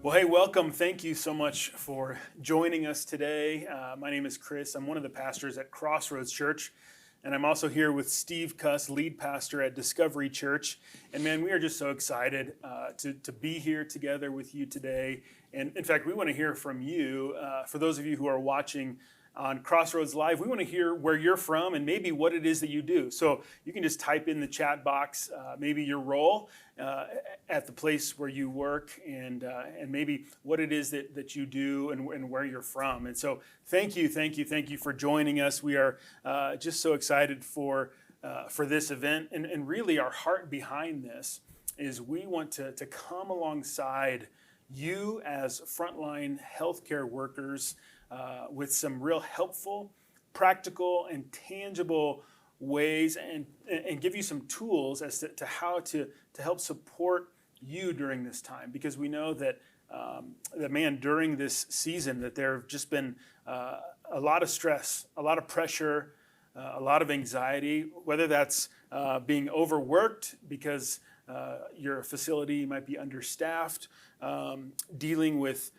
Well, hey, welcome. Thank you so much for joining us today. My name is Chris. I'm one of the pastors at Crossroads Church, and I'm also here with Steve Cuss, lead pastor at Discovery Church. And man, we are just so excited to be here together with you today. And in fact, we want to hear from you. For those of you who are watching on Crossroads Live, we want to hear where you're from and maybe what it is that you do. So you can just type in the chat box, maybe your role at the place where you work and maybe what it is that you do and where you're from. And so thank you for joining us. We are just so excited for this event. And really our heart behind this is we want to come alongside you as frontline healthcare workers with some real helpful, practical, and tangible ways and give you some tools as to how to help support you during this time. Because we know that, man, during this season that there have just been a lot of stress, a lot of pressure, a lot of anxiety, whether that's being overworked because your facility might be understaffed, dealing with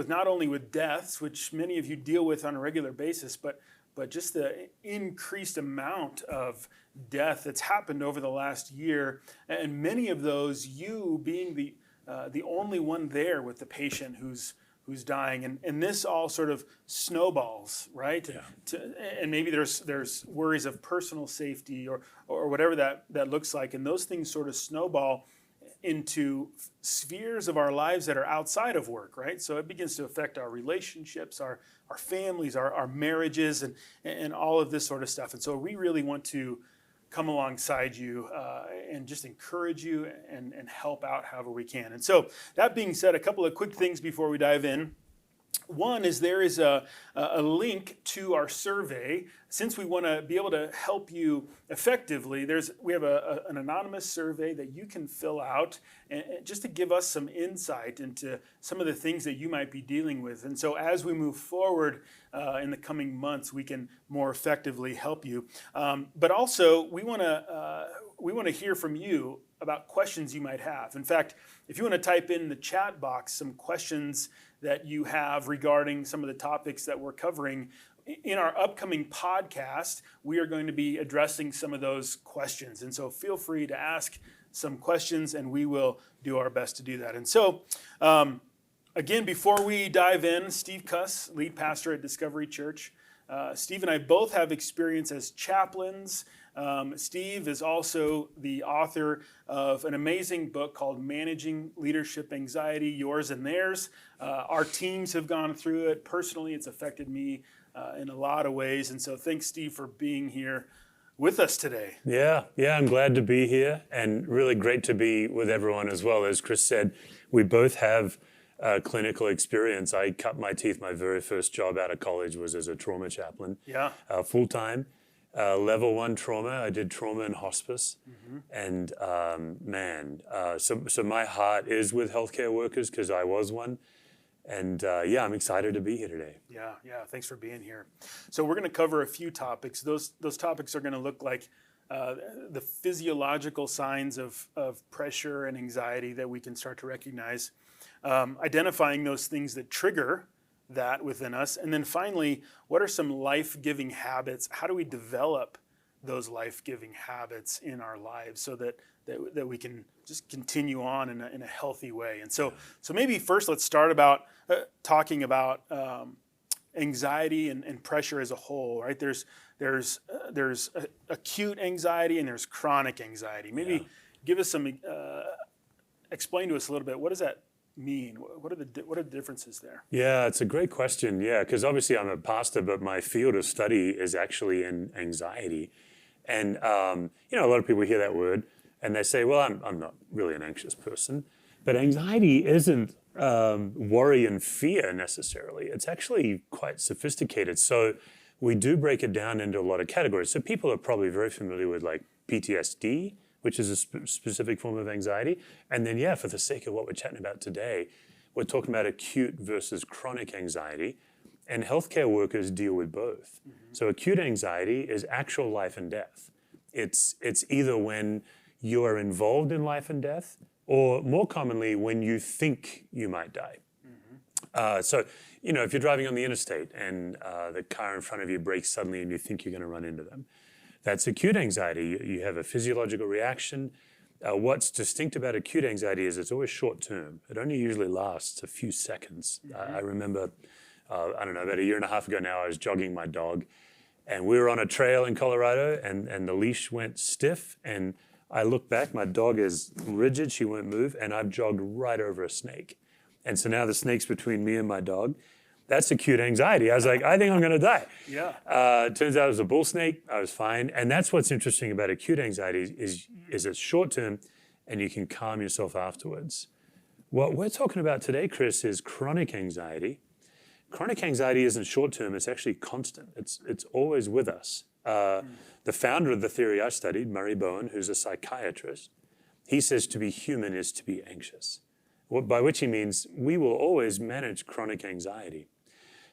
not only with deaths, which many of you deal with on a regular basis, but just the increased amount of death that's happened over the last year, and many of those you being the only one there with the patient who's dying, and this all sort of snowballs, right? Yeah. And maybe there's worries of personal safety or whatever that looks like, and those things sort of snowball into spheres of our lives that are outside of work, right? So it begins to affect our relationships, our families, our marriages, and all of this sort of stuff. And so we really want to come alongside you and just encourage you and help out however we can. And so that being said, a couple of quick things before we dive in. One is there is a link to our survey. Since we want to be able to help you effectively, we have an anonymous survey that you can fill out and just to give us some insight into some of the things that you might be dealing with. And so as we move forward in the coming months, we can more effectively help you. But also, we want to hear from you about questions you might have. In fact, if you want to type in the chat box some questions that you have regarding some of the topics that we're covering, in our upcoming podcast, we are going to be addressing some of those questions. And so feel free to ask some questions and we will do our best to do that. And so, again, before we dive in, Steve Cuss, lead pastor at Discovery Church. Steve and I both have experience as chaplains. Steve is also the author of an amazing book called Managing Leadership Anxiety, Yours and Theirs. Our teams have gone through it. Personally, it's affected me in a lot of ways. And so thanks, Steve, for being here with us today. Yeah, I'm glad to be here, and really great to be with everyone as well. As Chris said, we both have clinical experience. I cut my teeth. My very first job out of college was as a trauma chaplain, Yeah. full-time, level 1 trauma. I did trauma in hospice, and so my heart is with healthcare workers because I was one. And I'm excited to be here today. Yeah. Thanks for being here. So we're going to cover a few topics. Those topics are going to look like the physiological signs of pressure and anxiety that we can start to recognize, identifying those things that trigger that within us, and then finally, what are some life-giving habits? How do we develop those life-giving habits in our lives so that we can just continue on in a healthy way? And so maybe first let's start about talking about anxiety and pressure as a whole, right? There's acute anxiety and there's chronic anxiety. Maybe give us some, explain to us a little bit, what does that mean? What are the differences there? Yeah, it's a great question. Yeah, because obviously I'm a pastor, but my field of study is actually in anxiety. And, a lot of people hear that word and they say, well, I'm not really an anxious person. But anxiety isn't worry and fear necessarily. It's actually quite sophisticated. So we do break it down into a lot of categories. So people are probably very familiar with like PTSD, which is a specific form of anxiety. And then, for the sake of what we're chatting about today, we're talking about acute versus chronic anxiety. And healthcare workers deal with both. So acute anxiety is actual life and death. It's either when you are involved in life and death, or more commonly, when you think you might die. So, if you're driving on the interstate and the car in front of you brakes suddenly and you think you're going to run into them, that's acute anxiety. You have a physiological reaction. What's distinct about acute anxiety is it's always short term. It only usually lasts a few seconds. I remember, about a year and a half ago now, I was jogging my dog and we were on a trail in Colorado and the leash went stiff and I looked back, my dog is rigid, she won't move, and I've jogged right over a snake. And so now the snake's between me and my dog. That's acute anxiety. I was like, I think I'm gonna die. Yeah. Turns out it was a bull snake, I was fine. And that's what's interesting about acute anxiety is it's short term and you can calm yourself afterwards. What we're talking about today, Chris, is chronic anxiety. Chronic anxiety isn't short term, it's actually constant. It's always with us. The founder of the theory I studied, Murray Bowen, who's a psychiatrist, he says to be human is to be anxious, by which he means we will always manage chronic anxiety.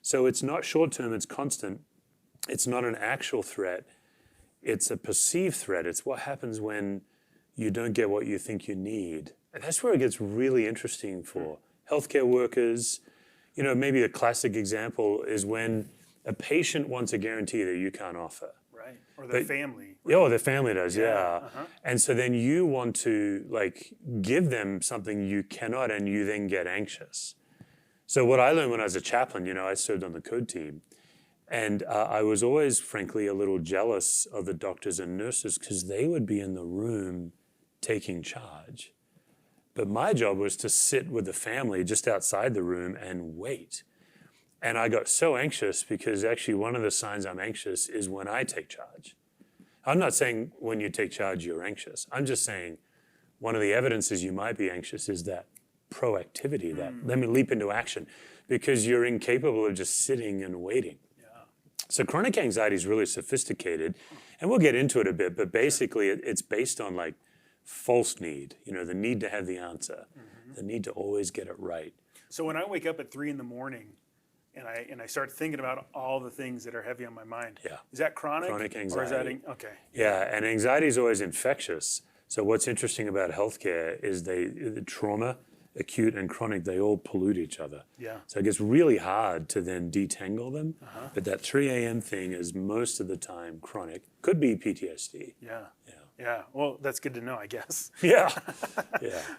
So it's not short-term, it's constant. It's not an actual threat. It's a perceived threat. It's what happens when you don't get what you think you need. And that's where it gets really interesting for healthcare workers. Maybe a classic example is when a patient wants a guarantee that you can't offer. Right. Or the family. Yeah, or the family does, yeah. Uh-huh. And so then you want to give them something you cannot, and you then get anxious. So what I learned when I was a chaplain, I served on the code team, and I was always, frankly, a little jealous of the doctors and nurses because they would be in the room taking charge. But my job was to sit with the family just outside the room and wait. And I got so anxious because actually one of the signs I'm anxious is when I take charge. I'm not saying when you take charge, you're anxious. I'm just saying one of the evidences you might be anxious is that proactivity, that let me leap into action, because you're incapable of just sitting and waiting. Yeah. So chronic anxiety is really sophisticated, and we'll get into it a bit, but basically it's based on false need, the need to have the answer, the need to always get it right. So when I wake up at 3 a.m, and I start thinking about all the things that are heavy on my mind. Yeah. Is that chronic? Chronic anxiety. Or is that okay? Yeah, and anxiety is always infectious. So what's interesting about healthcare is the trauma, acute and chronic, they all pollute each other. Yeah. So it gets really hard to then detangle them. But that 3 a.m. thing is most of the time chronic. Could be PTSD. Yeah. Yeah. Well, that's good to know, I guess. Yeah.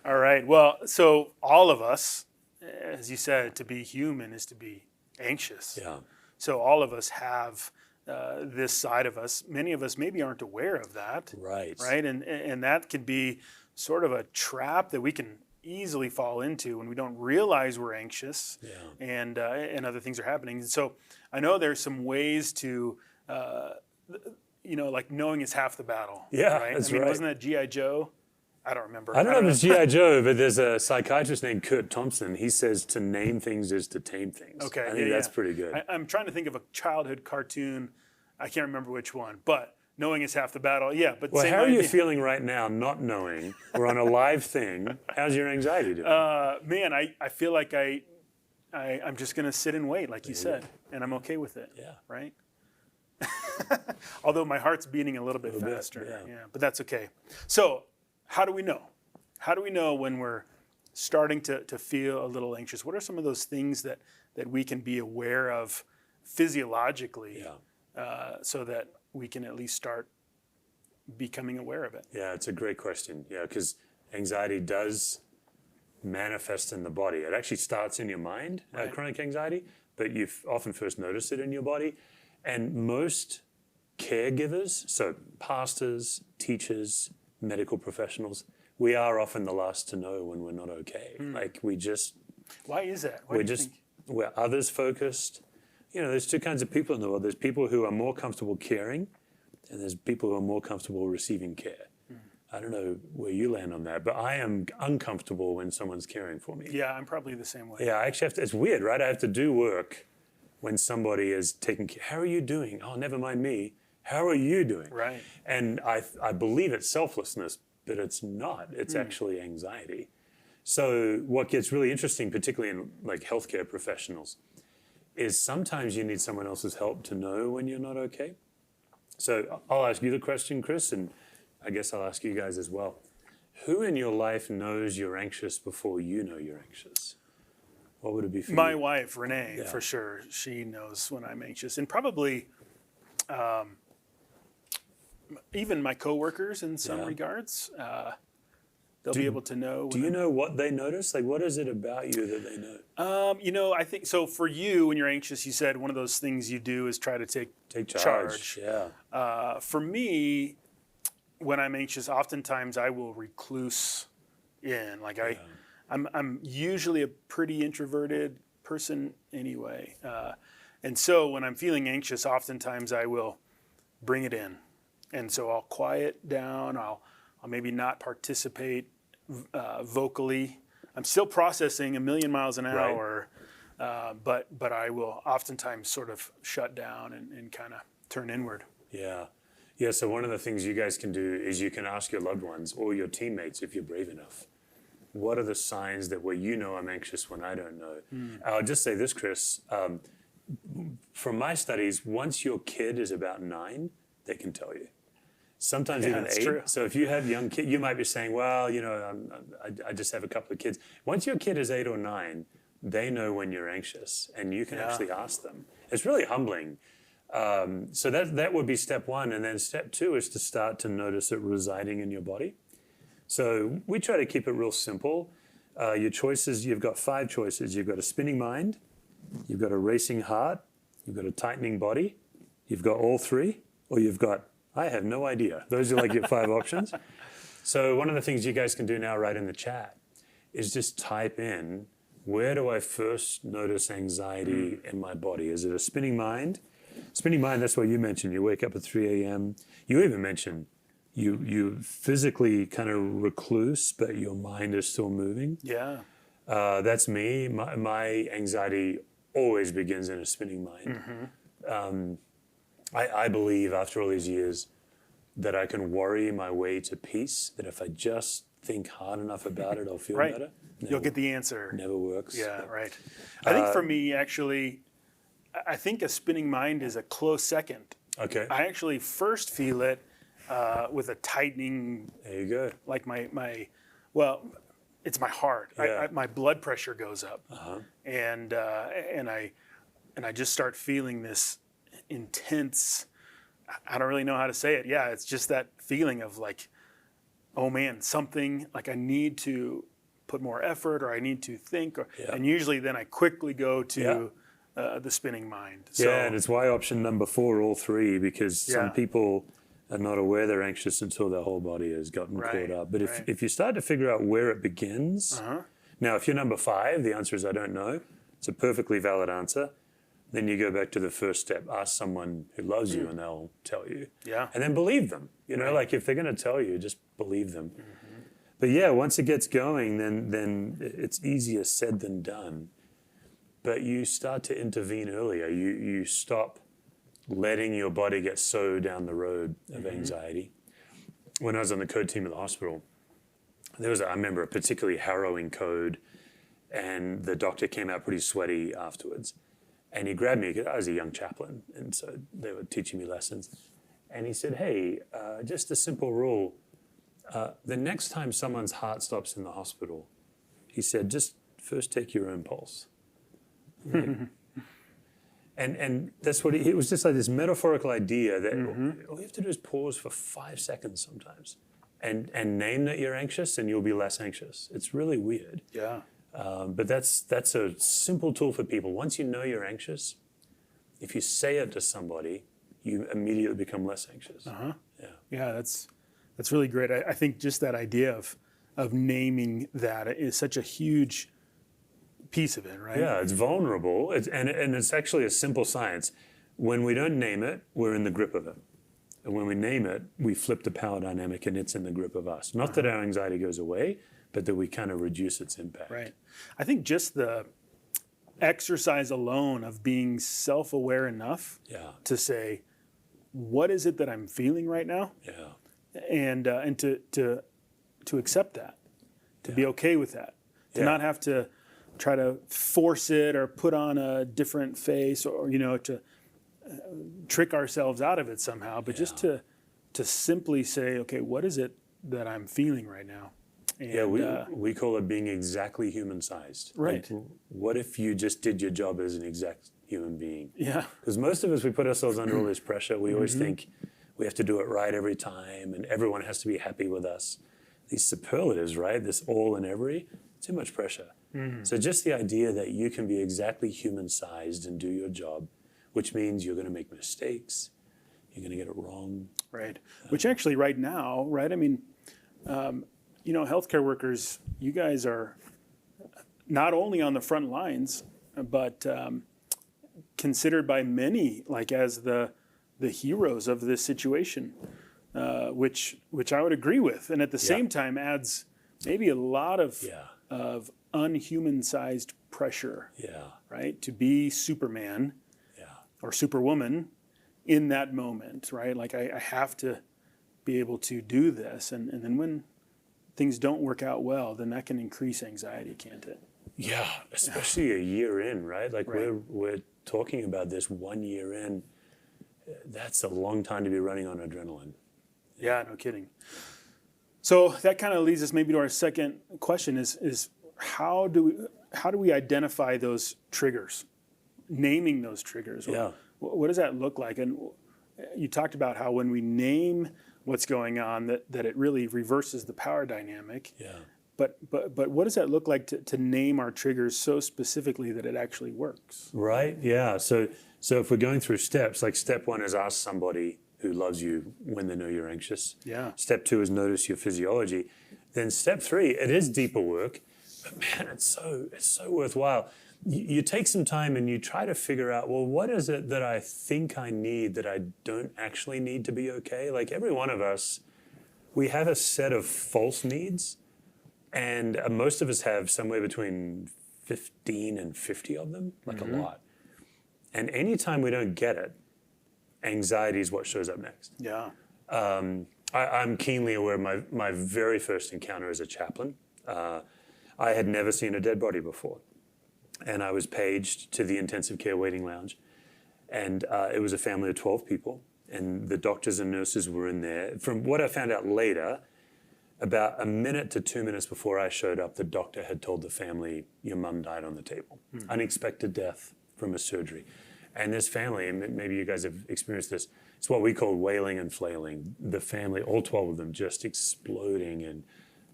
All right. Well, so all of us, as you said, to be human is to be anxious. Yeah. So all of us have this side of us. Many of us maybe aren't aware of that. Right. Right. And that can be sort of a trap that we can easily fall into when we don't realize we're anxious. Yeah. And other things are happening. And so I know there's some ways to like knowing is half the battle. Yeah, right? that's I mean, right. wasn't that G.I. Joe? I don't remember. I don't know if it's G.I. Joe, but there's a psychiatrist named Kurt Thompson. He says to name things is to tame things. Okay, I think that's pretty good. I'm trying to think of a childhood cartoon. I can't remember which one, but knowing is half the battle. Yeah, but Well, same how are you idea. feeling right now, not knowing? We're on a live thing. How's your anxiety doing? Man, I feel like I'm just going to sit and wait, like you said, and I'm okay with it. Yeah. Right? Although my heart's beating a little bit bit, faster. yeah. But that's okay. So, how do we know? How do we know when we're starting to feel a little anxious? What are some of those things that we can be aware of physiologically so that we can at least start becoming aware of it? Yeah, it's a great question. Yeah, because anxiety does manifest in the body. It actually starts in your mind, Right. chronic anxiety, but you often first notice it in your body. And most caregivers, so pastors, teachers, medical professionals, we are often the last to know when we're not okay. Like Why is that? Why do you think? we're others focused. There's two kinds of people in the world. There's people who are more comfortable caring, and there's people who are more comfortable receiving care. I don't know where you land on that, but I am uncomfortable when someone's caring for me. Yeah, I'm probably the same way. Yeah, I actually have to, it's weird, right? I have to do work when somebody is taking care. How are you doing? Oh, never mind me. How are you doing? Right. And I believe it's selflessness, but it's not. It's actually anxiety. So what gets really interesting, particularly in like healthcare professionals, is sometimes you need someone else's help to know when you're not okay. So I'll ask you the question, Chris, and I guess I'll ask you guys as well. Who in your life knows you're anxious before you know you're anxious? What would it be for My you? wife, Renee, Yeah. for sure, she knows when I'm anxious. And probably even my coworkers in some Yeah. regards, they'll be able to know. Do you know what they notice? Like, what is it about you that they know? I think, so for you, when you're anxious, you said one of those things you do is try to take Take charge. Yeah. For me, when I'm anxious, oftentimes I will recluse in. Like I'm usually a pretty introverted person anyway, and so when I'm feeling anxious, oftentimes I will bring it in, and so I'll quiet down. I'll maybe not participate vocally. I'm still processing a million miles an hour, but I will oftentimes sort of shut down and kind of turn inward. Yeah. Yeah, so one of the things you guys can do is you can ask your loved ones or your teammates if you're brave enough. What are the signs that where you know I'm anxious when I don't know? I'll just say this, Chris. From my studies, once your kid is about 9, they can tell you. Sometimes even that's 8. true. So if you have young kids, you might be saying, well, I just have a couple of kids. Once your kid is 8 or 9, they know when you're anxious, and you can actually ask them. It's really humbling. So that would be step 1. And then step 2 is to start to notice it residing in your body. So we try to keep it real simple. Your choices, you've got 5 choices. You've got a spinning mind, you've got a racing heart, you've got a tightening body, you've got all 3, or you've got, I have no idea. Those are like your 5 options. So one of the things you guys can do now right in the chat is just type in, where do I first notice anxiety in my body? Is it a spinning mind? Spinning mind, that's what you mentioned. You wake up at 3 a.m. You even mentioned you physically kind of recluse, but your mind is still moving. Yeah. That's me. My anxiety always begins in a spinning mind. I believe after all these years that I can worry my way to peace, that if I just think hard enough about it, I'll feel Right. better. You'll get the answer. Never works. Yeah, right. I think for me, actually, I think a spinning mind is a close second. Okay. I actually first feel it with a tightening, There you go. like well, it's my heart. Yeah. My blood pressure goes up, and I just start feeling this intense. I don't really know how to say it. Yeah, it's just that feeling of like, oh man, something like I need to put more effort, or I need to think, and usually then I quickly go to the spinning mind. So, Yeah, and it's why option number 4, all 3, because some people are not aware they're anxious until their whole body has gotten caught up. But if you start to figure out where it begins, now if you're number 5, the answer is I don't know. It's a perfectly valid answer. then you go back to the first step. Ask someone who loves you and they'll tell you. Yeah. And then believe them. Like if they're going to tell you, just believe them. But yeah, once it gets going, then it's easier said than done. But you start to intervene earlier. You stop letting your body get so down the road of anxiety. When I was on the code team at the hospital, I remember a particularly harrowing code, and the doctor came out pretty sweaty afterwards. And he grabbed me, because I was a young chaplain, and so they were teaching me lessons. And he said, hey, just a simple rule. The next time someone's heart stops in the hospital, he said, just first take your own pulse. And that's what it was, just like this metaphorical idea that all you have to do is pause for 5 seconds sometimes and name that you're anxious, and you'll be less anxious. It's really weird. Yeah. But that's a simple tool for people. Once you know you're anxious, if you say it to somebody, you immediately become less anxious. Yeah, that's really great. I think just that idea of naming that is such a huge piece of it, right? Yeah, it's vulnerable, and it's actually a simple science. When we don't name it, we're in the grip of it. And when we name it, we flip the power dynamic, and it's in the grip of us. Not that our anxiety goes away, but that we kind of reduce its impact. Right. I think just the exercise alone of being self-aware enough to say, what is it that I'm feeling right now? Yeah. And to accept that, to be okay with that, to not have to try to force it or put on a different face, or to trick ourselves out of it somehow, but just to simply say, okay, what is it that I'm feeling right now? And, we call it being exactly human-sized. Right. Like, what if you just did your job as an exact human being? Yeah. Because most of us, we put ourselves under all this pressure. We always think we have to do it right every time, and everyone has to be happy with us. These superlatives, right? This all and every, too much pressure. So just the idea that you can be exactly human-sized and do your job, which means you're going to make mistakes, you're going to get it wrong. Right. Which actually right now, right? I mean, healthcare workers, you guys are not only on the front lines, but considered by many like as the heroes of this situation, which I would agree with, and at the same time adds maybe a lot of unhuman-sized pressure. Right, to be Superman or Superwoman in that moment, right? Like I have to be able to do this, and then when things don't work out well, then that can increase anxiety, can't it? Yeah, especially a year in, right? Like we're talking about this 1 year in. That's a long time to be running on adrenaline. Yeah, no kidding. So that kind of leads us maybe to our second question: is how do we identify those triggers, naming those triggers? Yeah. What does that look like? And you talked about how when we name what's going on, that it really reverses the power dynamic. Yeah. But what does that look like to name our triggers so specifically that it actually works? Right. Yeah. So if we're going through steps, like step 1 is ask somebody who loves you when they know you're anxious. Yeah. Step 2 is notice your physiology. Then step 3, it is deeper work, but man, it's so worthwhile. You take some time and you try to figure out, well, what is it that I think I need that I don't actually need to be okay? Like every one of us, we have a set of false needs, and most of us have somewhere between 15 and 50 of them, like a lot. And anytime we don't get it, anxiety is what shows up next. Yeah. I'm keenly aware of my very first encounter as a chaplain. I had never seen a dead body before. And I was paged to the intensive care waiting lounge. And it was a family of 12 people. And the doctors and nurses were in there. From what I found out later, about a minute to 2 minutes before I showed up, the doctor had told the family, your mum died on the table. Unexpected death from a surgery. And this family, and maybe you guys have experienced this, it's what we call wailing and flailing. The family, all 12 of them, just exploding in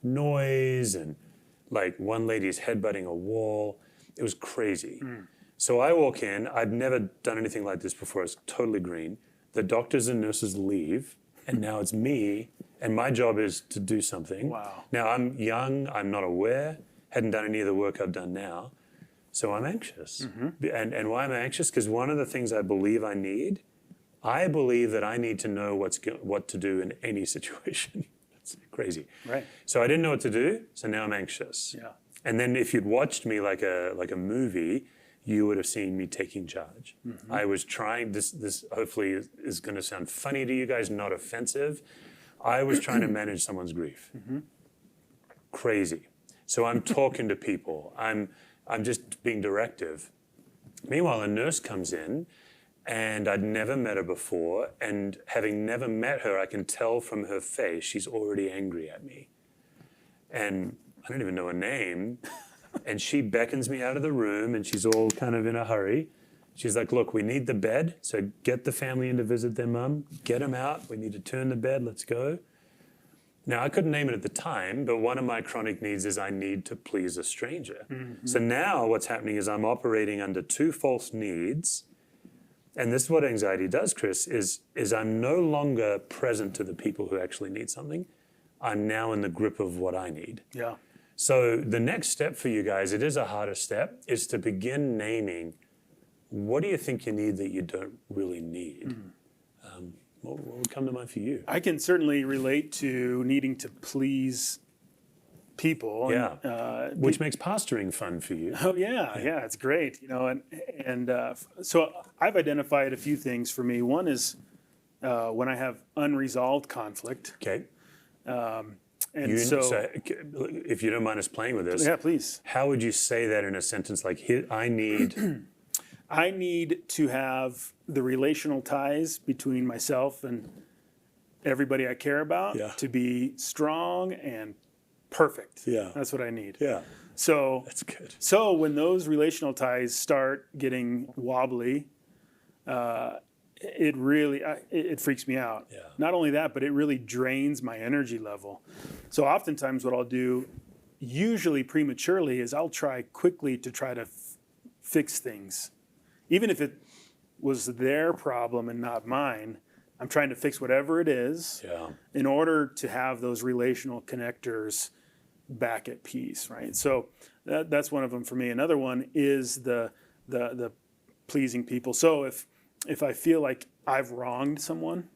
noise, and like one lady's headbutting a wall. It was crazy. So I walk in. I'd never done anything like this before. I was totally green. The doctors and nurses leave, and now it's me, and my job is to do something. Wow. Now I'm young. I'm not aware. Hadn't done any of the work I've done now. So I'm anxious. And why am I anxious? Because one of the things I believe I believe that I need to know what to do in any situation. That's crazy. Right. So I didn't know what to do, so now I'm anxious. Yeah. And then if you'd watched me like a movie, you would have seen me taking charge. I was trying, this hopefully is going to sound funny to you guys, not offensive. I was trying to manage someone's grief. Crazy. So I'm talking to people. I'm just being directive. Meanwhile, a nurse comes in, and I'd never met her before, and having never met her, I can tell from her face she's already angry at me. And I don't even know her name. And she beckons me out of the room, and she's all kind of in a hurry. She's like, look, we need the bed, so get the family in to visit their mum. Get them out. We need to turn the bed. Let's go. Now, I couldn't name it at the time, but one of my chronic needs is I need to please a stranger. So now what's happening is I'm operating under two false needs. And this is what anxiety does, Chris, is I'm no longer present to the people who actually need something. I'm now in the grip of what I need. Yeah. So the next step for you guys, it is a harder step, is to begin naming, what do you think you need that you don't really need? What would come to mind for you? I can certainly relate to needing to please people. Yeah, And, which makes pastoring fun for you. oh yeah, it's great. So I've identified a few things for me. One is when I have unresolved conflict. Okay. And So if you don't mind us playing with this, yeah, please. how would you say that in a sentence like, I need... I need to have the relational ties between myself and everybody I care about to be strong and perfect. Yeah. That's what I need. Yeah, So that's good. So when those relational ties start getting wobbly, it really it freaks me out. Yeah. Not only that, but it really drains my energy level. So oftentimes what I'll do, usually prematurely, is I'll try quickly to try to fix things. Even if it was their problem and not mine, I'm trying to fix whatever it is in order to have those relational connectors back at peace, right? So that's one of them for me. Another one is the pleasing people. So if I feel like I've wronged someone,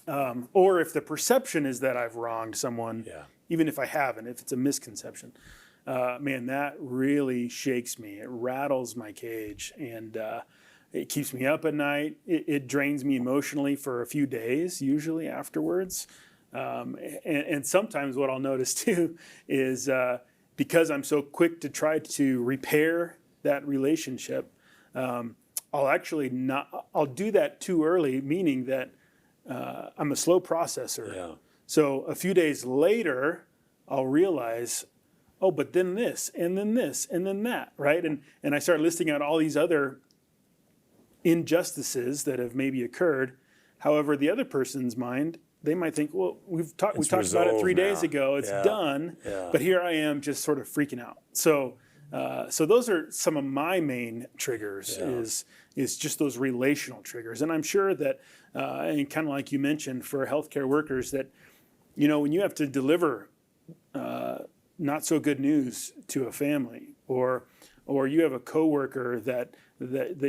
or if the perception is that I've wronged someone, even if I haven't, if it's a misconception, man, that really shakes me. It rattles my cage, and it keeps me up at night. It drains me emotionally for a few days, usually afterwards. And sometimes what I'll notice too is because I'm so quick to try to repair that relationship, I'll do that too early, meaning that I'm a slow processor. Yeah. So a few days later, I'll realize, oh, but then this, and then this, and then that, right? And I start listing out all these other injustices that have maybe occurred. However, the other person's mind, they might think, well, we talked about it 3 days ago. It's done. Yeah. But here I am just sort of freaking out. So those are some of my main triggers is just those relational triggers. And I'm sure that, and kind of like you mentioned for healthcare workers, that, when you have to deliver not so good news to a family, or you have a coworker that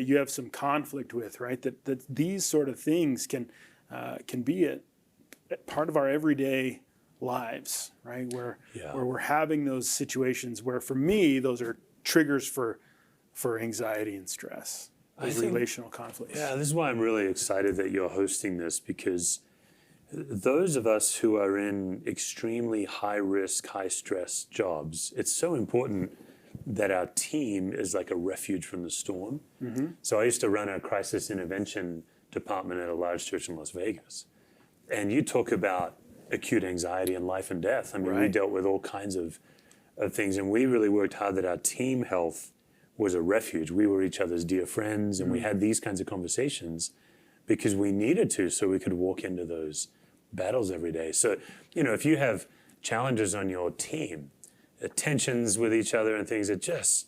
you have some conflict with, right? That these sort of things can be a part of our everyday lives, right? Where we're having those situations where, for me, those are triggers for anxiety and stress, those relational conflicts. Yeah, this is why I'm really excited that you're hosting this, because those of us who are in extremely high risk, high stress jobs, it's so important that our team is like a refuge from the storm. So I used to run a crisis intervention department at a large church in Las Vegas. And you talk about acute anxiety and life and death. I mean, we dealt with all kinds of things, and we really worked hard that our team health was a refuge. We were each other's dear friends, and we had these kinds of conversations because we needed to, so we could walk into those battles every day. So, if you have challenges on your team, tensions with each other and things, it just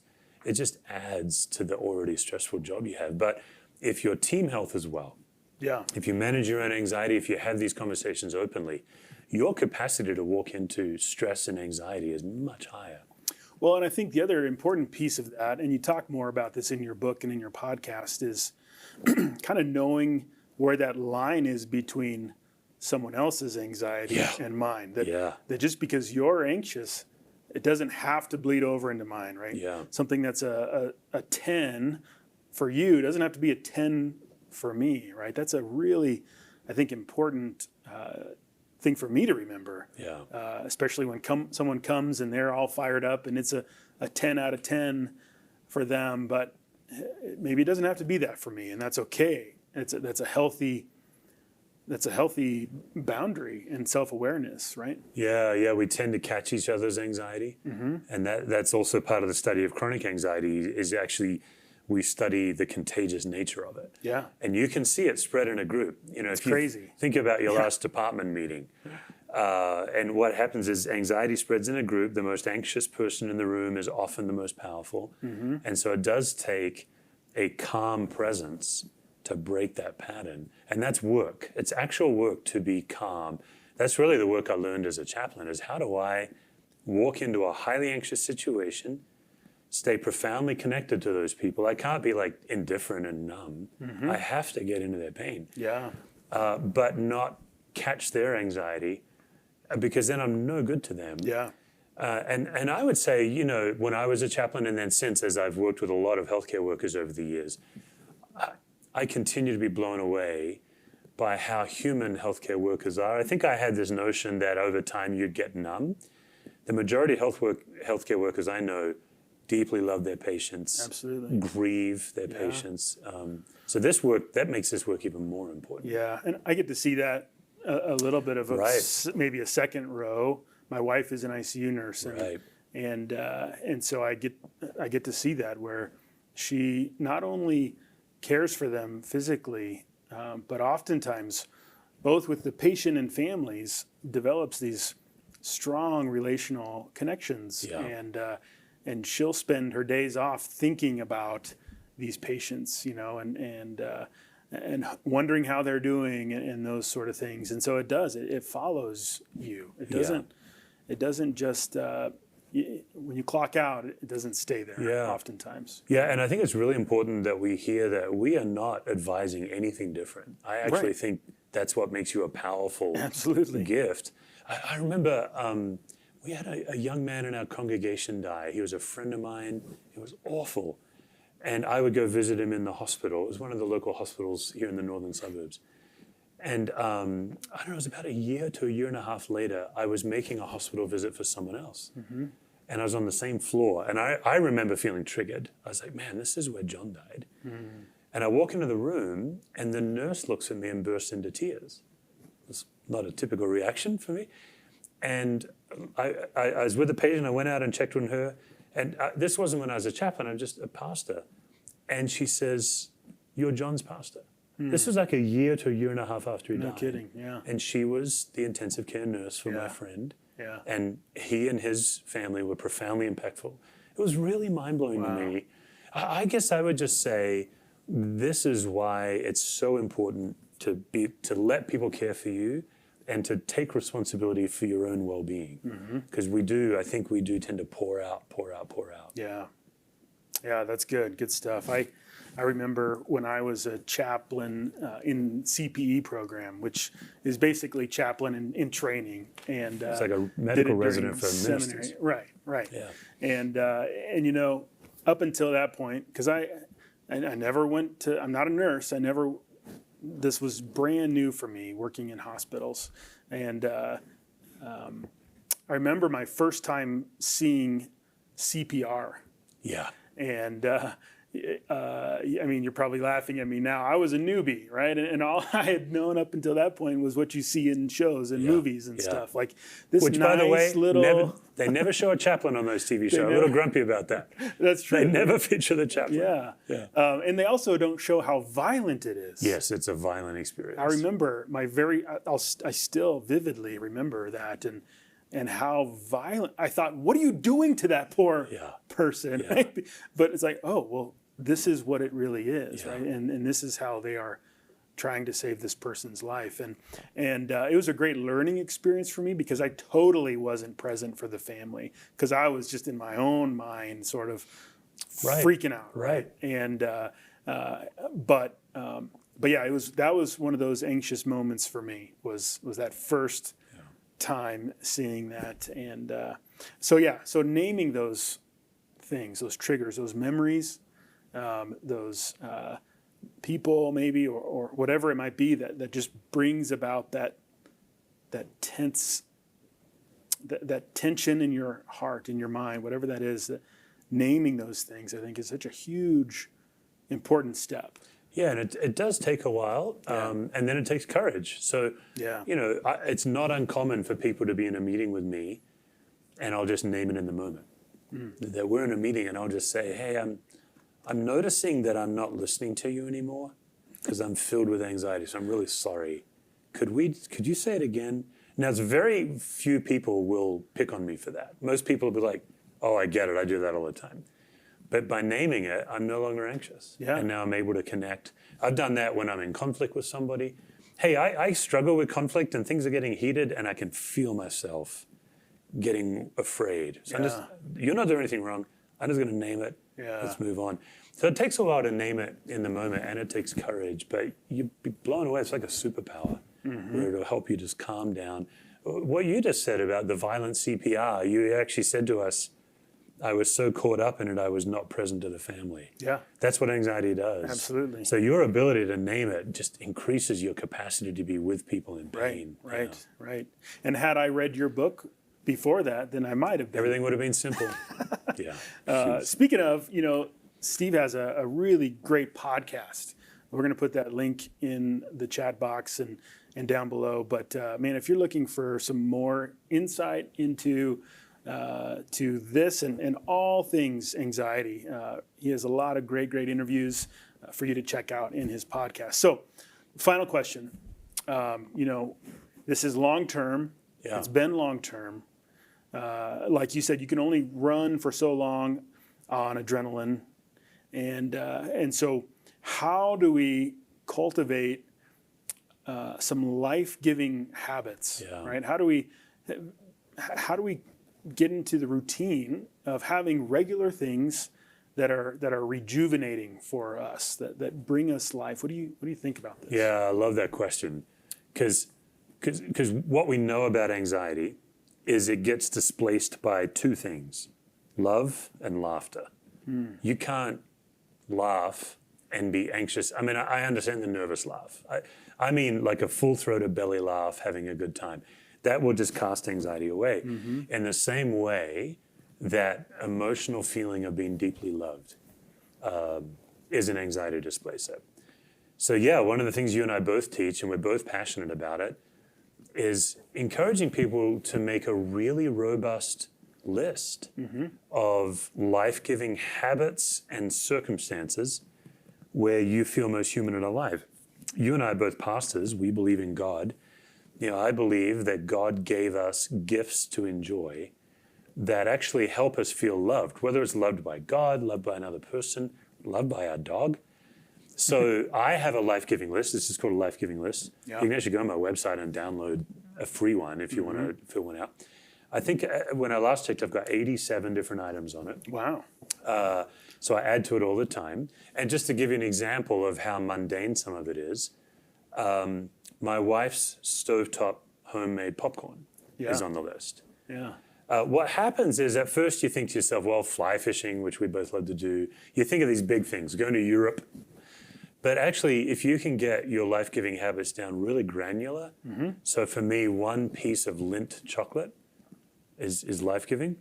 adds to the already stressful job you have. But if your team health is well, if you manage your own anxiety, if you have these conversations openly, your capacity to walk into stress and anxiety is much higher. Well, and I think the other important piece of that, and you talk more about this in your book and in your podcast, is kind of knowing where that line is between someone else's anxiety and mine. That just because you're anxious, it doesn't have to bleed over into mine, right? Yeah. Something that's a 10 for you doesn't have to be a 10 for me, right? That's a really, I think, important thing for me to remember. Yeah. Especially when someone comes and they're all fired up and it's a 10 out of 10 for them, but maybe it doesn't have to be that for me, and that's okay. That's a healthy boundary and self-awareness, right? Yeah, we tend to catch each other's anxiety, and that's also part of the study of chronic anxiety. Is actually we study the contagious nature of it. Yeah, and you can see it spread in a group. It's crazy. Think about your last department meeting, and what happens is anxiety spreads in a group. The most anxious person in the room is often the most powerful, and so it does take a calm presence to break that pattern. And that's work. It's actual work to be calm. That's really the work I learned as a chaplain, is how do I walk into a highly anxious situation, stay profoundly connected to those people. I can't be like indifferent and numb. I have to get into their pain. Yeah. But not catch their anxiety, because then I'm no good to them. Yeah. And I would say, when I was a chaplain, and then since, as I've worked with a lot of healthcare workers over the years, I continue to be blown away by how human healthcare workers are. I think I had this notion that over time you'd get numb. The majority of healthcare workers I know deeply love their patients, absolutely, grieve their patients. So this work, that makes this work even more important. Yeah, and I get to see that a little bit of maybe a second row. My wife is an ICU nurse, and so I get to see that, where she not only cares for them physically, but oftentimes, both with the patient and families, develops these strong relational connections. And she'll spend her days off thinking about these patients, and wondering how they're doing and those sort of things. And so it follows you. It doesn't just when you clock out, it doesn't stay there oftentimes. Yeah, and I think it's really important that we hear that we are not advising anything different. I actually think that's what makes you a powerful gift. I remember we had a young man in our congregation die. He was a friend of mine. It was awful. And I would go visit him in the hospital. It was one of the local hospitals here in the northern suburbs. And I don't know, it was about a year to a year and a half later, I was making a hospital visit for someone else. And I was on the same floor. And I remember feeling triggered. I was like, man, this is where John died. And I walk into the room, and the nurse looks at me and bursts into tears. It's not a typical reaction for me. And I was with the patient. I went out and checked on her. And this wasn't when I was a chaplain. I'm just a pastor. And she says, "You're John's pastor." This was like a year to a year and a half after he died. No kidding, yeah. And she was the intensive care nurse for my friend. Yeah. And he and his family were profoundly impactful. It was really mind-blowing to me. I guess I would just say this is why it's so important to let people care for you and to take responsibility for your own well-being. Because I think we do tend to pour out. Yeah. Yeah, that's good. Good stuff. I remember when I was a chaplain in CPE program, which is basically chaplain in training, and it's like a medical resident for ministers. Right. Yeah. And up until that point, because I never went to. I'm not a nurse. This was brand new for me, working in hospitals, and I remember my first time seeing CPR. Yeah. And I mean, you're probably laughing at me now. I was a newbie, right? And all I had known up until that point was what you see in shows and movies and stuff. Like this Which, nice by the way, little... they never show a chaplain on those TV shows. I'm a little grumpy about that. That's true. They never feature the chaplain. Yeah. And they also don't show how violent it is. Yes, it's a violent experience. I remember I still vividly remember that and how violent. I thought, what are you doing to that poor person? Yeah. Right? But it's like, oh, well, this is what it really is, right? And this is how they are trying to save this person's life. And it was a great learning experience for me because I totally wasn't present for the family because I was just in my own mind sort of freaking out. Right. And but yeah, that was one of those anxious moments for me was that first time seeing that. And so naming those things, those triggers, those memories, those people maybe or whatever it might be that just brings about that tense that tension in your heart, in your mind, whatever that is, that naming those things I think is such a huge important step. Yeah, and it does take a while, and then it takes courage. So, it's not uncommon for people to be in a meeting with me, and I'll just name it in the moment. That we're in a meeting, and I'll just say, "Hey, I'm noticing that I'm not listening to you anymore because I'm filled with anxiety. So I'm really sorry. Could you say it again?" Now, it's very few people will pick on me for that. Most people will be like, "Oh, I get it. I do that all the time." But by naming it, I'm no longer anxious. Yeah. And now I'm able to connect. I've done that when I'm in conflict with somebody. Hey, I struggle with conflict and things are getting heated and I can feel myself getting afraid. So you're not doing anything wrong. I'm just going to name it. Yeah. Let's move on. So it takes a while to name it in the moment and it takes courage, but you'd be blown away. It's like a superpower where it'll help you just calm down. What you just said about the violent CPR, you actually said to us, I was so caught up in it, I was not present to the family. Yeah. That's what anxiety does. Absolutely. So your ability to name it just increases your capacity to be with people in pain. Right. And had I read your book before that, then I might have been. Everything would have been simple. Speaking of, Steve has a really great podcast. We're going to put that link in the chat box and down below. But man, if you're looking for some more insight into to this and all things anxiety. He has a lot of great interviews for you to check out in his podcast. So, final question. This is long term. Yeah. It's been long term. Like you said, you can only run for so long on adrenaline, and so how do we cultivate some life-giving habits? Yeah. Right? How do we get into the routine of having regular things that are rejuvenating for us, that bring us life? What do you think about this? Yeah, I love that question, because what we know about anxiety is it gets displaced by two things: love and laughter. You can't laugh and be anxious. I mean, I understand the nervous laugh. I mean like a full-throated belly laugh, having a good time. That will just cast anxiety away. In the same way that emotional feeling of being deeply loved is an anxiety displacer. So one of the things you and I both teach, and we're both passionate about it, is encouraging people to make a really robust list of life-giving habits and circumstances where you feel most human and alive. You and I are both pastors. We believe in God. I believe that God gave us gifts to enjoy that actually help us feel loved, whether it's loved by God, loved by another person, loved by our dog. So I have a life-giving list. This is called a life-giving list. Yeah. You can actually go on my website and download a free one if you want to fill one out. I think when I last checked, I've got 87 different items on it. Wow. So I add to it all the time. And just to give you an example of how mundane some of it is, my wife's stovetop homemade popcorn is on the list. Yeah. What happens is at first you think to yourself, well, fly fishing, which we both love to do. You think of these big things, going to Europe. But actually, if you can get your life-giving habits down really granular, so for me, one piece of Lindt chocolate is life-giving.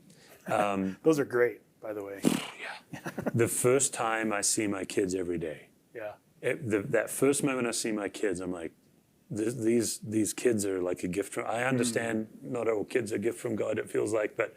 Those are great, by the way. Yeah. The first time I see my kids every day. Yeah. That first moment I see my kids, I'm like, these kids are like a gift from. I understand not all kids are a gift from God. It feels like, but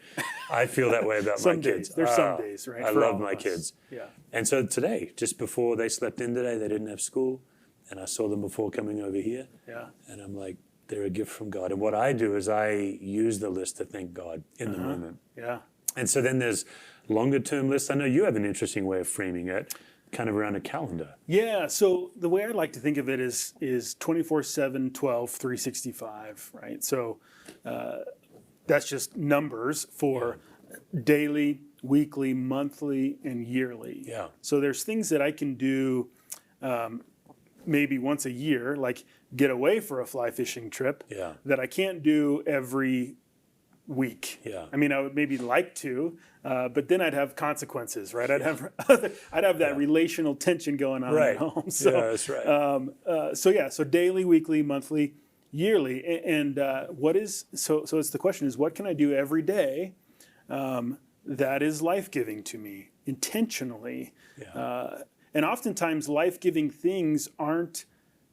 I feel that way about my kids. There's some days, right? I love my kids. Yeah. And so today, just before they slept in today, they didn't have school, and I saw them before coming over here. Yeah. And I'm like, they're a gift from God. And what I do is I use the list to thank God in the moment. Yeah. And so then there's longer term lists. I know you have an interesting way of framing it. kind of around a calendar. Yeah, so the way I like to think of it is 24/7, 12, 365, right? So that's just numbers for daily, weekly, monthly, and yearly. Yeah. So there's things that I can do maybe once a year, like get away for a fly fishing trip, Yeah. that I can't do every week. Yeah. I mean, I would maybe like to, but then I'd have consequences, right? I'd have that relational tension going on Right. at home. So, Yeah, that's right. so daily, weekly, monthly, yearly, and so it's the question is, what can I do every day that is life-giving to me intentionally? Yeah. And oftentimes, life-giving things aren't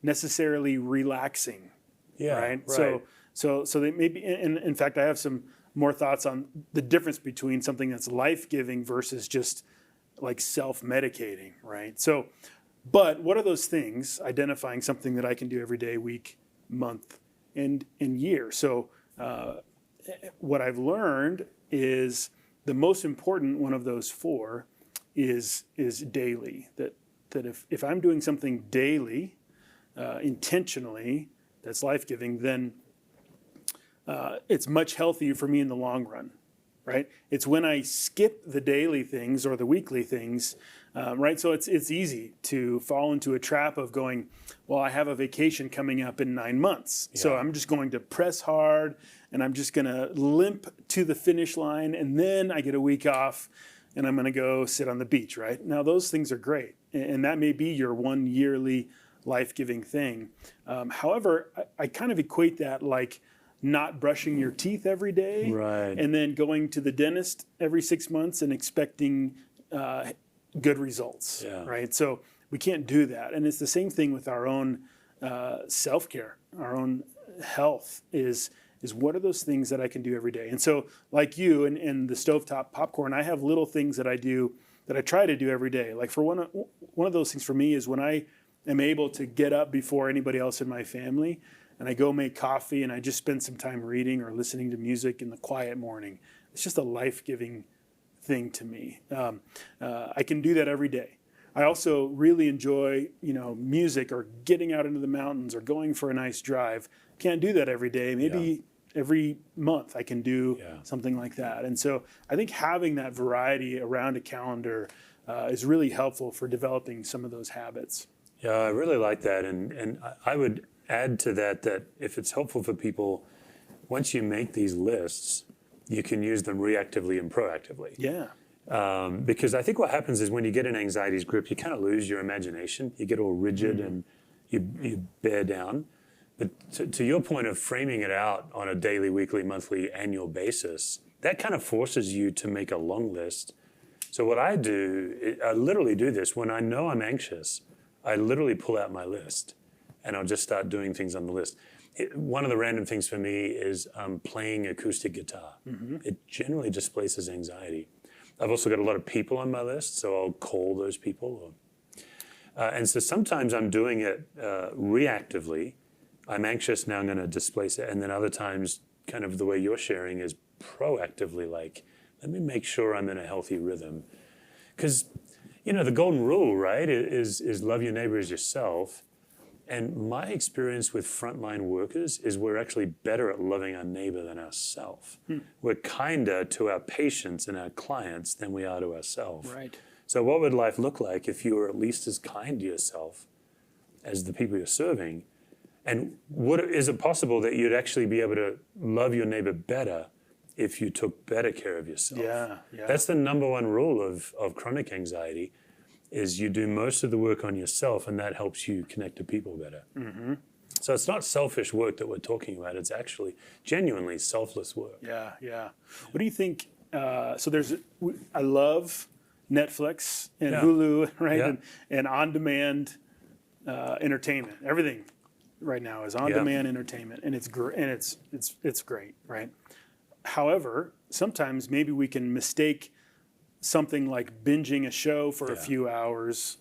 necessarily relaxing. Yeah. Right. Right. So they maybe, and in fact, I have some more thoughts on the difference between something that's life-giving versus just like self-medicating. Right. So, but what are those things? Identifying something that I can do every day, week, month, and year. So, what I've learned is the most important one of those four is daily. That if I'm doing something daily, intentionally, that's life-giving, then it's much healthier for me in the long run, right? It's when I skip the daily things or the weekly things, right? So it's easy to fall into a trap of going, well, I have a vacation coming up in 9 months, so I'm just going to press hard and I'm just going to limp to the finish line, and then I get a week off and I'm going to go sit on the beach, right? Now those things are great, and that may be your one yearly life-giving thing. However, I kind of equate that like not brushing your teeth every day, Right. and then going to the dentist every 6 months and expecting good results, Yeah. right? So we can't do that. And it's the same thing with our own self-care, our own health is what are those things that I can do every day? And so like you and the stovetop popcorn, I have little things that I do that I try to do every day. Like for one of those things for me is when I am able to get up before anybody else in my family and I go make coffee and I just spend some time reading or listening to music in the quiet morning. It's just a life-giving thing to me. I can do that every day. I also really enjoy, music or getting out into the mountains or going for a nice drive. Can't do that every day. Maybe every month I can do something like that. And so I think having that variety around a calendar is really helpful for developing some of those habits. Yeah, I really like that. And I would add to that if it's helpful for people, once you make these lists, you can use them reactively and proactively. Yeah. Because I think what happens is when you get an anxiety's grip, you kind of lose your imagination. You get all rigid and you bear down. But to your point of framing it out on a daily, weekly, monthly, annual basis, that kind of forces you to make a long list. So what I do, I literally do this. When I know I'm anxious, I literally pull out my list and I'll just start doing things on the list. One of the random things for me is playing acoustic guitar. It generally displaces anxiety. I've also got a lot of people on my list, so I'll call those people. And so sometimes I'm doing it reactively. I'm anxious, now I'm going to displace it. And then other times, kind of the way you're sharing is proactively, like, let me make sure I'm in a healthy rhythm. Because, the golden rule, right, is love your neighbor as yourself. And my experience with frontline workers is we're actually better at loving our neighbor than ourselves. We're kinder to our patients and our clients than we are to ourselves. Right. So what would life look like if you were at least as kind to yourself as the people you're serving? And is it possible that you'd actually be able to love your neighbor better if you took better care of yourself? Yeah. That's the number one rule of chronic anxiety, is you do most of the work on yourself, and that helps you connect to people better. So it's not selfish work that we're talking about. It's actually genuinely selfless work. Yeah. What do you think? I love Netflix and Hulu, right? Yeah. And on-demand entertainment. Everything right now is on-demand entertainment, and it's great, right? However, sometimes maybe we can mistake something like binging a show for a few hours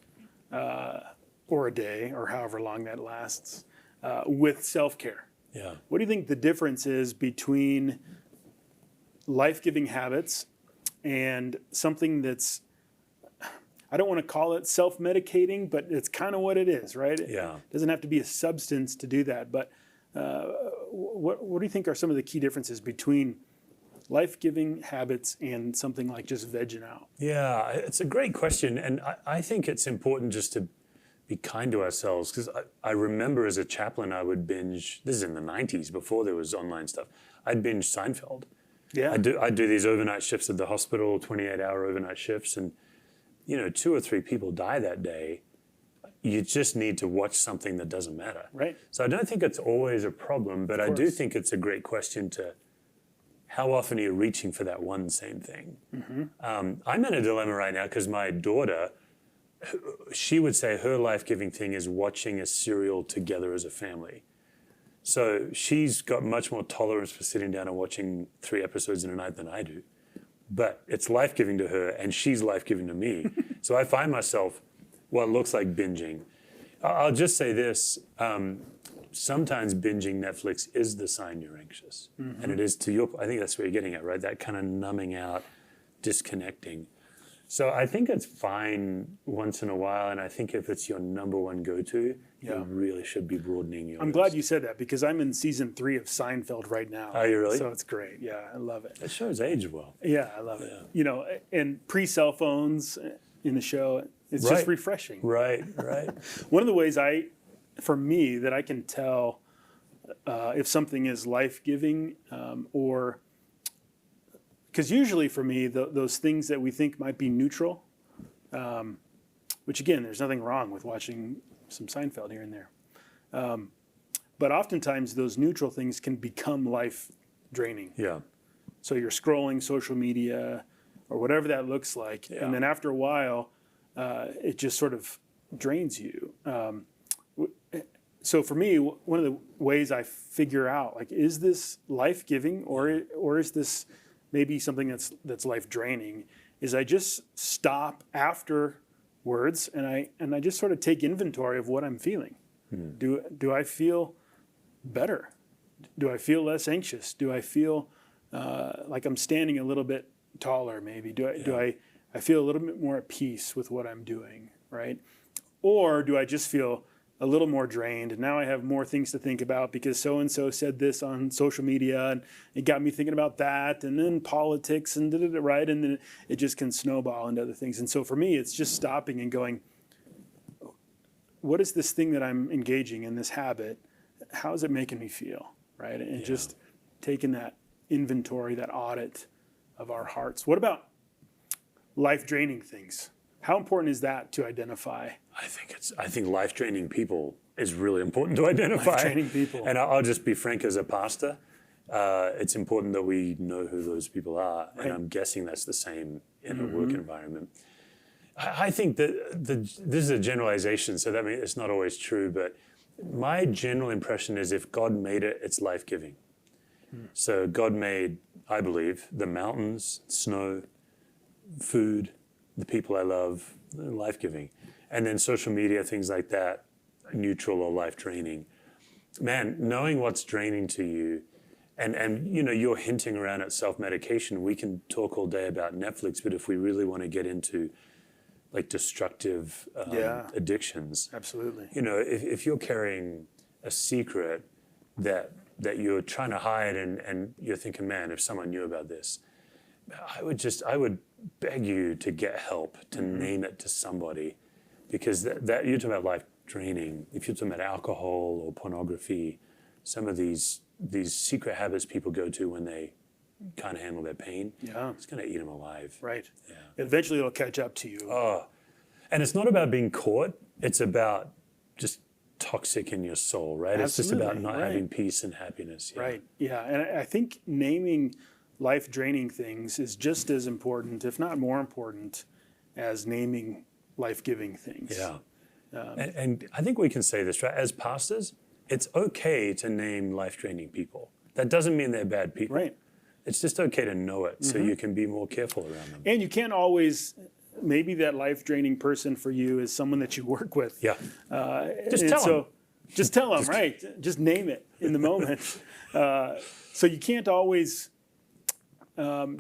or a day or however long that lasts with self-care. Yeah. What do you think the difference is between life-giving habits and something that's, I don't want to call it self-medicating, but it's kind of what it is, right? Yeah. It doesn't have to be a substance to do that. But what do you think are some of the key differences between life-giving habits and something like just vegging out? Yeah, it's a great question. And I think it's important just to be kind to ourselves, because I remember as a chaplain, I would binge, this is in the 90s, before there was online stuff, I'd binge Seinfeld. Yeah. I'd do these overnight shifts at the hospital, 28-hour overnight shifts, and 2 or 3 people die that day. You just need to watch something that doesn't matter. Right. So I don't think it's always a problem, but I do think it's a great question to, how often are you reaching for that one same thing? I'm in a dilemma right now because my daughter, she would say her life-giving thing is watching a serial together as a family. So she's got much more tolerance for sitting down and watching 3 episodes in a night than I do. But it's life-giving to her, and she's life-giving to me. So I find myself what looks like binging. I'll just say this. Sometimes binging Netflix is the sign you're anxious. And it is to your, I think that's what you're getting at, right? That kind of numbing out, disconnecting. So I think it's fine once in a while, and I think if it's your number one go-to, you really should be broadening your I'm glad you said that, because I'm in season 3 of Seinfeld right now. Are you really? So it's great. Yeah, I love it. It shows age well. Yeah, I love it. And pre-cell phones in the show, it's just refreshing. Right. One of the ways for me, that I can tell if something is life-giving or... Because usually for me, those things that we think might be neutral, which again, there's nothing wrong with watching some Seinfeld here and there. But oftentimes those neutral things can become life draining. Yeah. So you're scrolling social media or whatever that looks like. And then after a while, it just sort of drains you. So for me, one of the ways I figure out, like, is this life-giving or is this maybe something that's life-draining, is I just stop afterwards and I just sort of take inventory of what I'm feeling. Do I feel better? Do I feel less anxious? Do I feel like I'm standing a little bit taller maybe? Do I feel a little bit more at peace with what I'm doing, right? Or do I just feel a little more drained, and now I have more things to think about because so-and-so said this on social media, and it got me thinking about that, and then politics, and right? And then it just can snowball into other things. And so for me, it's just stopping and going, what is this thing that I'm engaging in, this habit? How is it making me feel, right? And just taking that inventory, that audit of our hearts. What about life-draining things? How important is that to identify? I think life-draining people is really important to identify. Life-draining people. And I'll just be frank, as a pastor, it's important that we know who those people are. Right. And I'm guessing that's the same in a work environment. I think that this is a generalization, so that means it's not always true, but my general impression is if God made it, it's life-giving. So God made, I believe, the mountains, snow, food, the people I love, life-giving. And then social media, things like that, neutral or life-draining. Man, knowing what's draining to you, and you're hinting around at self-medication. We can talk all day about Netflix, but if we really want to get into like destructive addictions. Absolutely. If you're carrying a secret that you're trying to hide and you're thinking, man, if someone knew about this, I would beg you to get help, to name it to somebody, because that you're talking about life draining. If you're talking about alcohol or pornography, some of these secret habits people go to when they can't handle their pain, it's going to eat them alive. Right. Yeah. Eventually it'll catch up to you. Oh, and it's not about being caught. It's about just toxic in your soul, right? Absolutely. It's just about not having peace and happiness. Yeah. Right. Yeah. And I think naming life-draining things is just as important, if not more important, as naming life-giving things. Yeah. And I think we can say this, right? As pastors, it's okay to name life-draining people. That doesn't mean they're bad people. Right. It's just okay to know it so you can be more careful around them. And you can't always, maybe that life-draining person for you is someone that you work with. Yeah. Just tell them. Just tell them, right? Just name it in the moment. So you can't always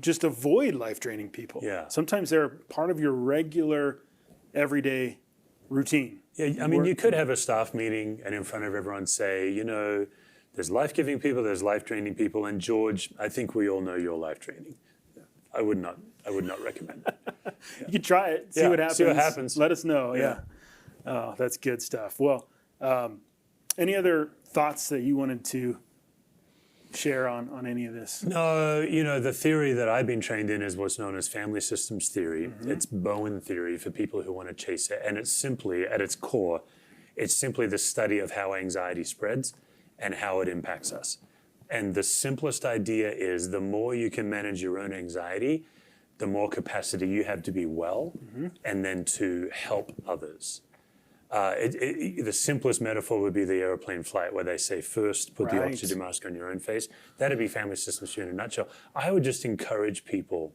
just avoid life-draining people. Yeah. Sometimes they're part of your regular everyday routine. Yeah, I mean, you could have a staff meeting and in front of everyone say, there's life-giving people, there's life-draining people, and George, I think we all know you're life-draining. I would not recommend that. You could try it, see what happens. See what happens. Let us know. Yeah. Oh, that's good stuff. Well, any other thoughts that you wanted to share on any of this? No, the theory that I've been trained in is what's known as family systems theory. Mm-hmm. It's Bowen theory for people who want to chase it. And it's simply, at its core, it's simply the study of how anxiety spreads and how it impacts us. And the simplest idea is the more you can manage your own anxiety, the more capacity you have to be well, mm-hmm. and then to help others. The simplest metaphor would be the airplane flight where they say first put the oxygen mask on your own face. That'd be family systems in a nutshell. I would just encourage people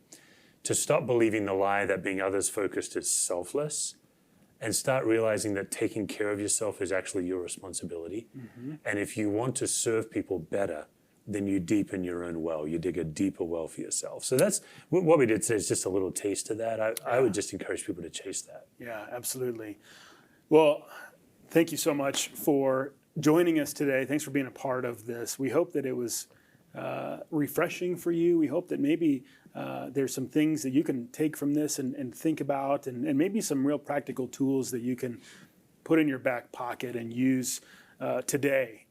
to stop believing the lie that being others focused is selfless and start realizing that taking care of yourself is actually your responsibility. Mm-hmm. And if you want to serve people better, then you deepen your own well. You dig a deeper well for yourself. So that's what we did today is just a little taste of that. I would just encourage people to chase that. Yeah, absolutely. Well, thank you so much for joining us today. Thanks for being a part of this. We hope that it was refreshing for you. We hope that maybe there's some things that you can take from this and think about, and maybe some real practical tools that you can put in your back pocket and use today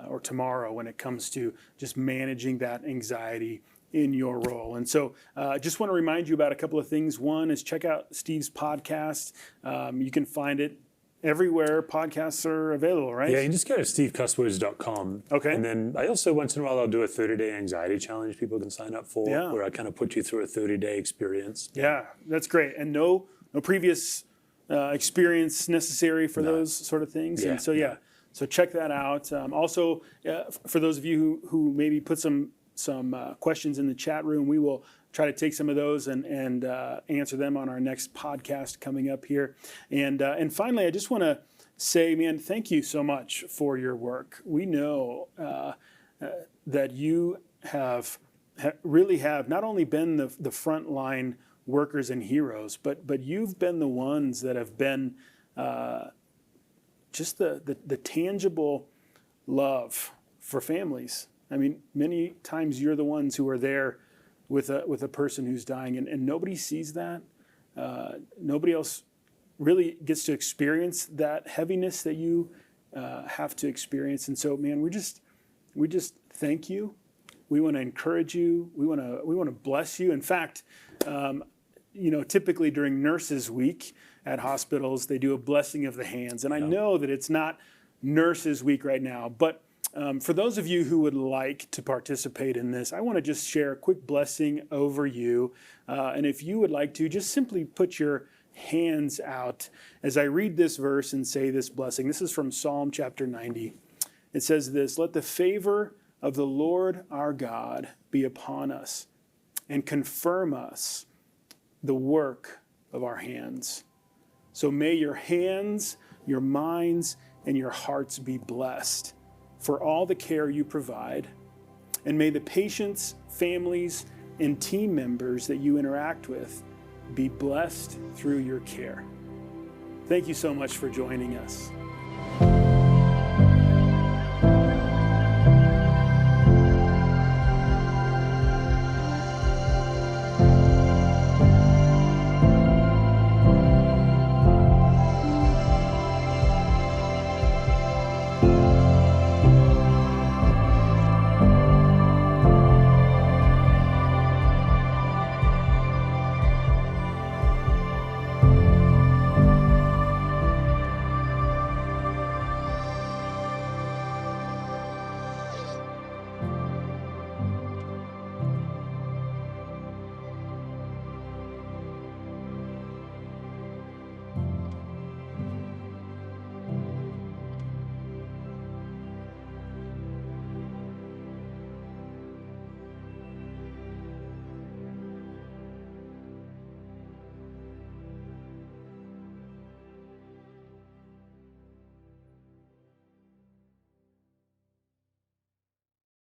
or tomorrow when it comes to just managing that anxiety in your role. And so just want to remind you about a couple of things. One is check out Steve's podcast. You can find it everywhere podcasts are available, right? Yeah, you can just go to stevecusswords.com. Okay. And then I also, once in a while, I'll do a 30-day anxiety challenge people can sign up for, where I kind of put you through a 30-day experience. Yeah, that's great. And no previous experience necessary for those sort of things. Yeah. And so, so check that out. Also, for those of you who maybe put some questions in the chat room, we will try to take some of those and answer them on our next podcast coming up here. And finally, I just want to say, man, thank you so much for your work. We know that you really have not only been the frontline workers and heroes, but you've been the ones that have been just the tangible love for families. I mean, many times you're the ones who are there with a person who's dying, and nobody sees that. Nobody else really gets to experience that heaviness that you have to experience. And so, man, we just thank you. We want to encourage you. We want to bless you. In fact, typically during Nurses Week at hospitals, they do a blessing of the hands. And I know that it's not Nurses Week right now, but for those of you who would like to participate in this, I want to just share a quick blessing over you. And if you would like to, just simply put your hands out as I read this verse and say this blessing. This is from Psalm chapter 90. It says this: "Let the favor of the Lord our God be upon us, and confirm us the work of our hands. So may your hands, your minds, and your hearts be blessed for all the care you provide. And may the patients, families, and team members that you interact with be blessed through your care." Thank you so much for joining us.